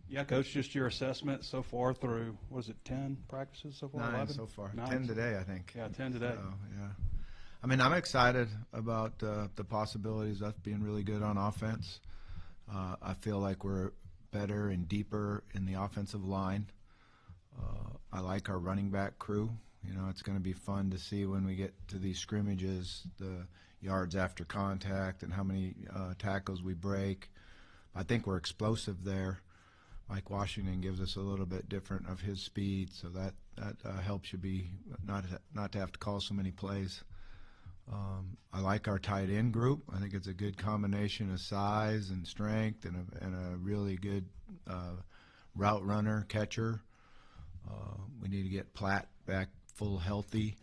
Yeah, Coach, just your assessment so far through, was it 10 practices so far? 9 11? so far. 9 10 today, I think. Yeah, 10 today. So, yeah. I mean, I'm excited about the possibilities of us being really good on offense. I feel like we're better and deeper in the offensive line. I like our running back crew. You know, it's going to be fun to see when we get to these scrimmages, the yards after contact and how many tackles we break. I think we're explosive there. Mike Washington gives us a little bit different of his speed, so that helps you be not to have to call so many plays. I like our tight end group. I think it's a good combination of size and strength and a really good route runner, catcher. We need to get Platt back full healthy,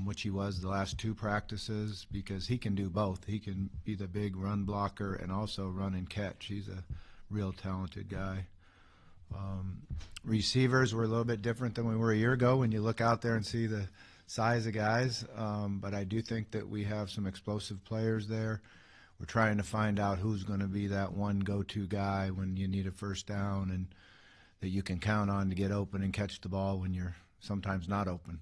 which he was the last 2 practices, because he can do both. He can be the big run blocker and also run and catch. He's a real talented guy. Receivers were a little bit different than we were a year ago when you look out there and see the size of guys, but I do think that we have some explosive players there. We're trying to find out who's going to be that one go-to guy when you need a first down and that you can count on to get open and catch the ball when you're sometimes not open.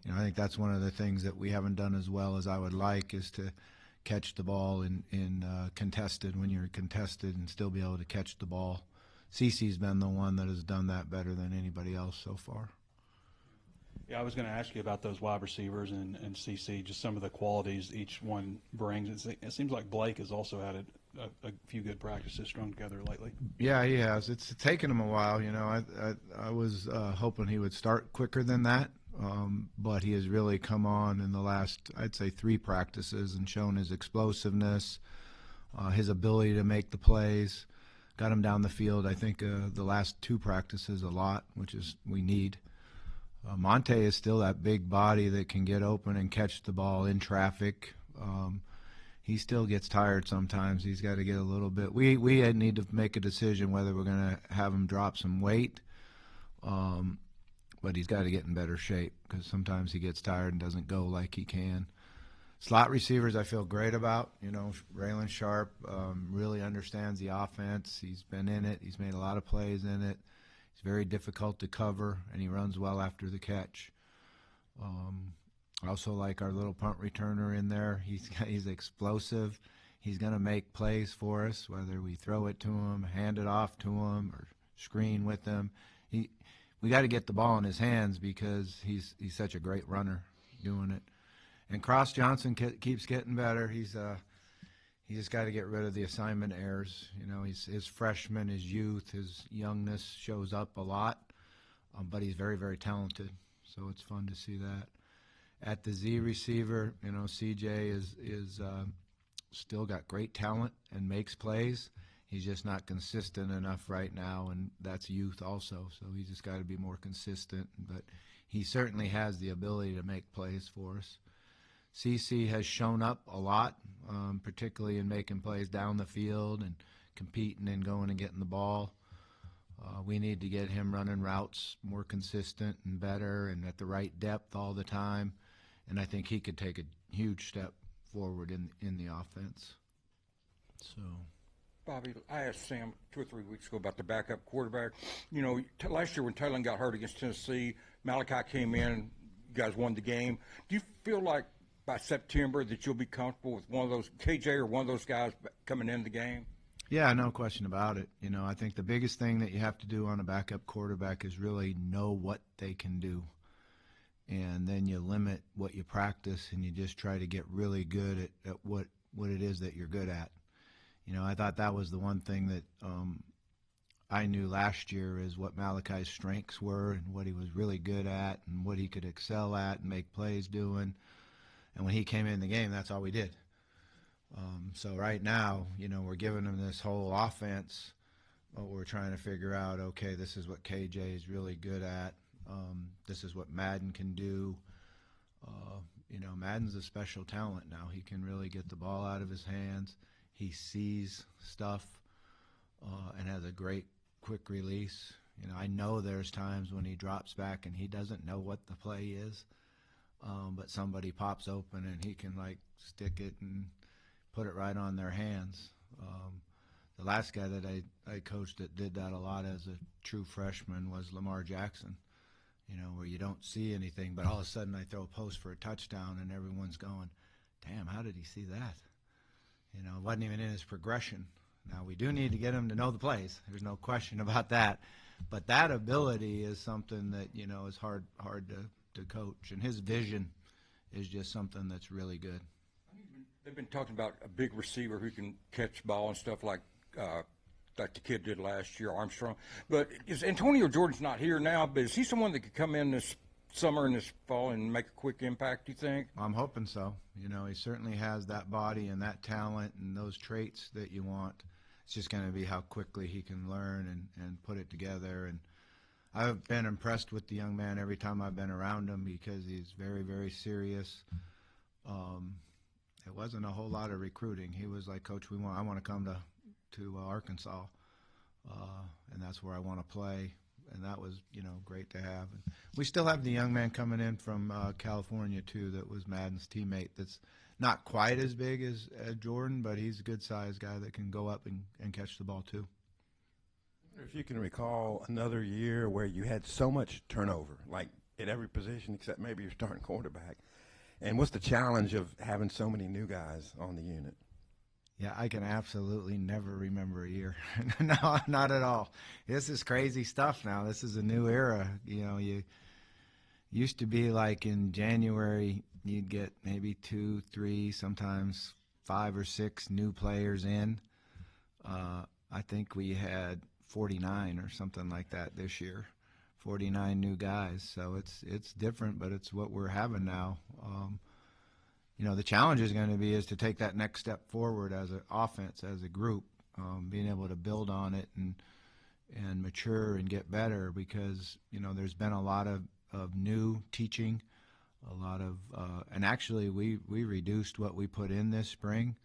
You know, I think that's one of the things that we haven't done as well as I would like, is to catch the ball in contested, when you're contested, and still be able to catch the ball. CeCe's been the one that has done that better than anybody else so far. Yeah, I was going to ask you about those wide receivers and CeCe, just some of the qualities each one brings. It seems like Blake has also had a few good practices strung together lately. Yeah, he has. It's taken him a while. You know, I was hoping he would start quicker than that, but he has really come on in the last, I'd say, 3 practices and shown his explosiveness, his ability to make the plays. Got him down the field, I think, the last 2 practices a lot, which is we need. Monte is still that big body that can get open and catch the ball in traffic. He still gets tired sometimes. He's got to get a little bit. We need to make a decision whether we're going to have him drop some weight, but he's got to get in better shape, because sometimes he gets tired and doesn't go like he can. Slot receivers I feel great about. You know, Raylan Sharp really understands the offense. He's been in it. He's made a lot of plays in it. He's very difficult to cover, and he runs well after the catch. I also like our little punt returner in there. He's explosive. He's going to make plays for us, whether we throw it to him, hand it off to him, or screen with him. We got to get the ball in his hands, because he's such a great runner doing it. And Cross Johnson keeps getting better. He just got to get rid of the assignment errors. You know, his freshman, his youth, his youngness shows up a lot, but he's very, very talented. So it's fun to see that. At the Z receiver, you know, CJ is still got great talent and makes plays. He's just not consistent enough right now, and that's youth also. So he's just got to be more consistent. But he certainly has the ability to make plays for us. CeCe has shown up a lot, particularly in making plays down the field and competing and going and getting the ball. We need to get him running routes more consistent and better and at the right depth all the time. And I think he could take a huge step forward in the offense. So, Bobby, I asked Sam 2 or 3 weeks ago about the backup quarterback. You know, last year when Taylor got hurt against Tennessee, Malachi came in, you guys won the game. Do you feel like by September that you'll be comfortable with one of those, KJ or one of those guys coming in the game? Yeah, no question about it. You know, I think the biggest thing that you have to do on a backup quarterback is really know what they can do. And then you limit what you practice, and you just try to get really good at what it is that you're good at. You know, I thought that was the one thing that I knew last year, is what Malachi's strengths were and what he was really good at and what he could excel at and make plays doing. And when he came in the game, that's all we did. So right now, you know, we're giving him this whole offense, but we're trying to figure out, okay, this is what KJ is really good at. This is what Madden can do. You know, Madden's a special talent now. He can really get the ball out of his hands. He sees stuff and has a great quick release. You know, I know there's times when he drops back and he doesn't know what the play is, but somebody pops open and he can, like, stick it and put it right on their hands. The last guy that I coached that did that a lot as a true freshman was Lamar Jackson, where you don't see anything, but all of a sudden I throw a post for a touchdown and everyone's going, damn, how did he see that? It wasn't even in his progression. Now, we do need to get him to know the plays. There's no question about that. But that ability is something that, is hard to coach. And his vision is just something that's really good. They've been talking about a big receiver who can catch ball and stuff like the kid did last year, Armstrong. But Antonio Jordan's not here now, but is he someone that could come in this summer and this fall and make a quick impact, do you think? I'm hoping so. He certainly has that body and that talent and those traits that you want. It's just going to be how quickly he can learn and put it together. And I've been impressed with the young man every time I've been around him because he's very, very serious. It wasn't a whole lot of recruiting. He was like, Coach, I want to come to Arkansas, and that's where I want to play. And that was, great to have. And we still have the young man coming in from California, too, that was Madden's teammate that's not quite as big as Jordan, but he's a good-sized guy that can go up and catch the ball, too. If you can recall another year where you had so much turnover, like at every position except maybe your starting quarterback, and what's the challenge of having so many new guys on the unit? Yeah, I can absolutely never remember a year. No, not at all. This is crazy stuff now. This is a new era. You used to be like in January, you'd get maybe 2, 3, sometimes 5 or 6 new players in. I think we had 49 or something like that this year, 49 new guys. So it's different, but it's what we're having now. The challenge is going to be is to take that next step forward as an offense, as a group, being able to build on it and mature and get better because, there's been a lot of new teaching, a lot of and actually we reduced what we put in this spring.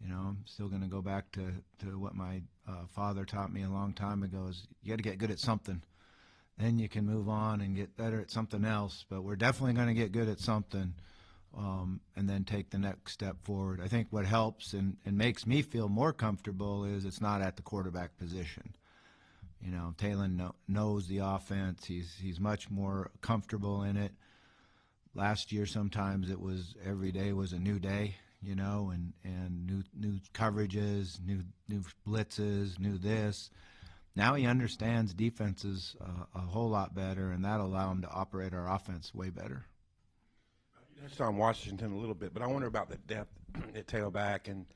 I'm still going to go back to what my father taught me a long time ago is you got to get good at something. Then you can move on and get better at something else. But we're definitely going to get good at something. And then take the next step forward. I think what helps and makes me feel more comfortable is it's not at the quarterback position. Talon knows the offense. He's much more comfortable in it. Last year, sometimes it was every day was a new day, and new coverages, new blitzes, new this. Now he understands defenses a whole lot better, and that'll allow him to operate our offense way better. I saw in Washington a little bit, but I wonder about the depth at tailback and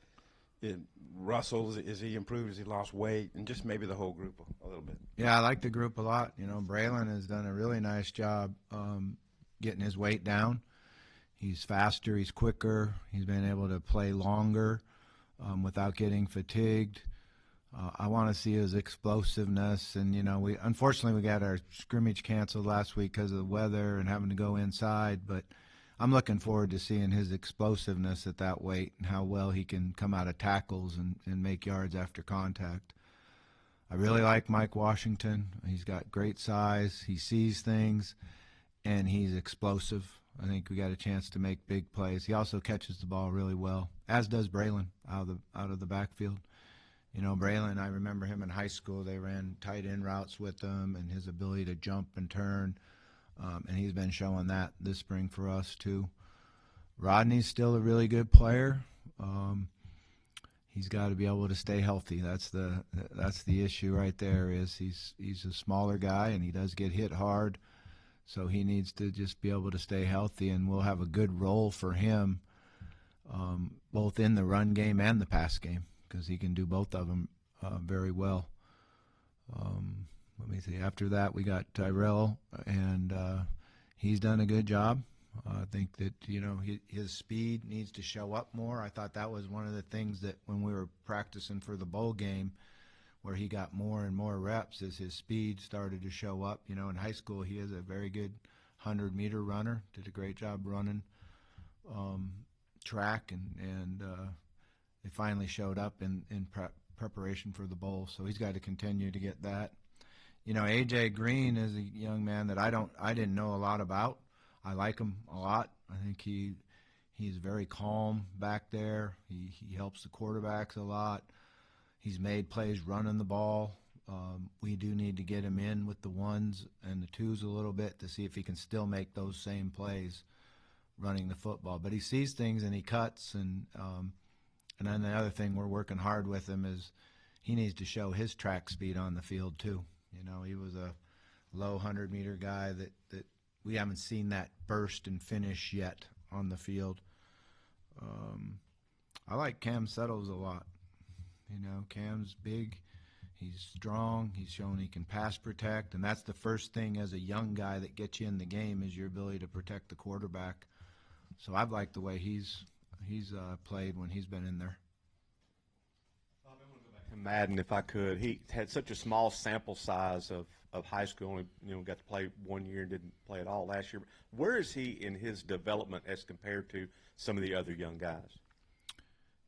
Russell. Is he improved? Has he lost weight? And just maybe the whole group a little bit. Yeah, I like the group a lot. Braylon has done a really nice job getting his weight down. He's faster. He's quicker. He's been able to play longer without getting fatigued. I want to see his explosiveness. And, we unfortunately we got our scrimmage canceled last week because of the weather and having to go inside, but I'm looking forward to seeing his explosiveness at that weight and how well he can come out of tackles and make yards after contact. I really like Mike Washington. He's got great size. He sees things, and he's explosive. I think we got a chance to make big plays. He also catches the ball really well, as does Braylon out of the backfield. Braylon, I remember him in high school. They ran tight end routes with him, and his ability to jump and turn. And he's been showing that this spring for us too. Rodney's still a really good player. He's got to be able to stay healthy. That's the issue right there. Is he's a smaller guy and he does get hit hard, so he needs to just be able to stay healthy. And we'll have a good role for him, both in the run game and the pass game, because he can do both of them very well. Let me see. After that, we got Tyrell, and he's done a good job. I think that, his speed needs to show up more. I thought that was one of the things that when we were practicing for the bowl game where he got more and more reps as his speed started to show up. In high school, he is a very good 100-meter runner, did a great job running track, and it finally showed up in preparation for the bowl. So he's got to continue to get that. A.J. Green is a young man that I didn't know a lot about. I like him a lot. I think he's very calm back there. He helps the quarterbacks a lot. He's made plays running the ball. We do need to get him in with the ones and the twos a little bit to see if he can still make those same plays running the football. But he sees things and he cuts. And then the other thing we're working hard with him is he needs to show his track speed on the field too. You know, he was a low 100-meter guy that we haven't seen that burst and finish yet on the field. I like Cam Settles a lot. You know, Cam's big. He's strong. He's shown he can pass protect, and that's the first thing as a young guy that gets you in the game is your ability to protect the quarterback. So I've liked the way he's played when he's been in there. To Madden, if I could, he had such a small sample size of high school. Only got to play 1 year and didn't play at all last year. Where is he in his development as compared to some of the other young guys?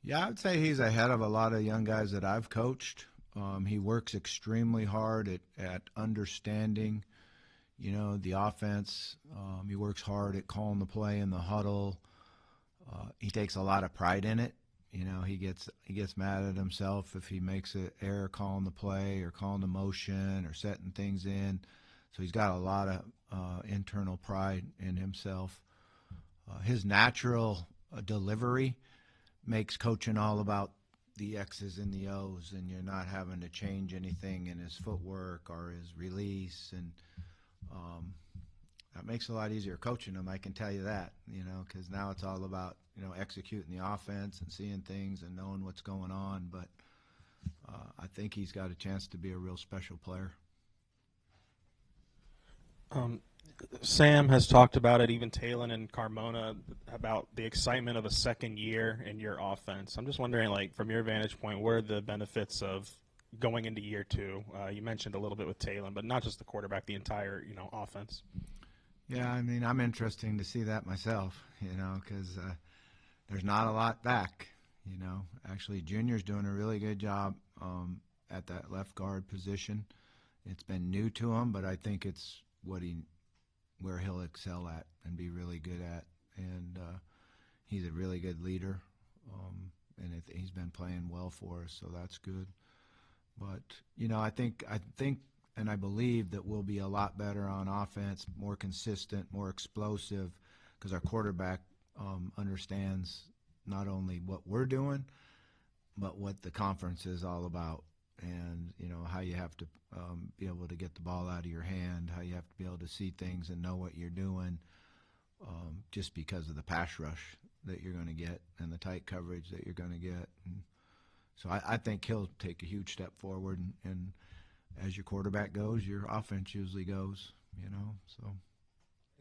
Yeah, I would say he's ahead of a lot of young guys that I've coached. He works extremely hard at understanding, the offense. He works hard at calling the play in the huddle. He takes a lot of pride in it. He gets mad at himself if he makes an error calling the play or calling the motion or setting things in. So he's got a lot of internal pride in himself. His natural delivery makes coaching all about the X's and the O's, and you're not having to change anything in his footwork or his release, and that makes it a lot easier coaching him, I can tell you that, because now it's all about, executing the offense and seeing things and knowing what's going on, but I think he's got a chance to be a real special player. Sam has talked about it, even Talon and Carmona, about the excitement of a second year in your offense. I'm just wondering, from your vantage point, what are the benefits of going into year two? You mentioned a little bit with Talon, but not just the quarterback, the entire, offense. Yeah, I'm interesting to see that myself, because there's not a lot back, Actually, Junior's doing a really good job at that left guard position. It's been new to him, but I think it's where he'll excel at and be really good at. And he's a really good leader, and he's been playing well for us, so that's good. But, I think and I believe that we'll be a lot better on offense, more consistent, more explosive, because our quarterback understands not only what we're doing, but what the conference is all about. And, how you have to be able to get the ball out of your hand, how you have to be able to see things and know what you're doing, just because of the pass rush that you're going to get and the tight coverage that you're going to get. And so I think he'll take a huge step forward. And as your quarterback goes, your offense usually goes, So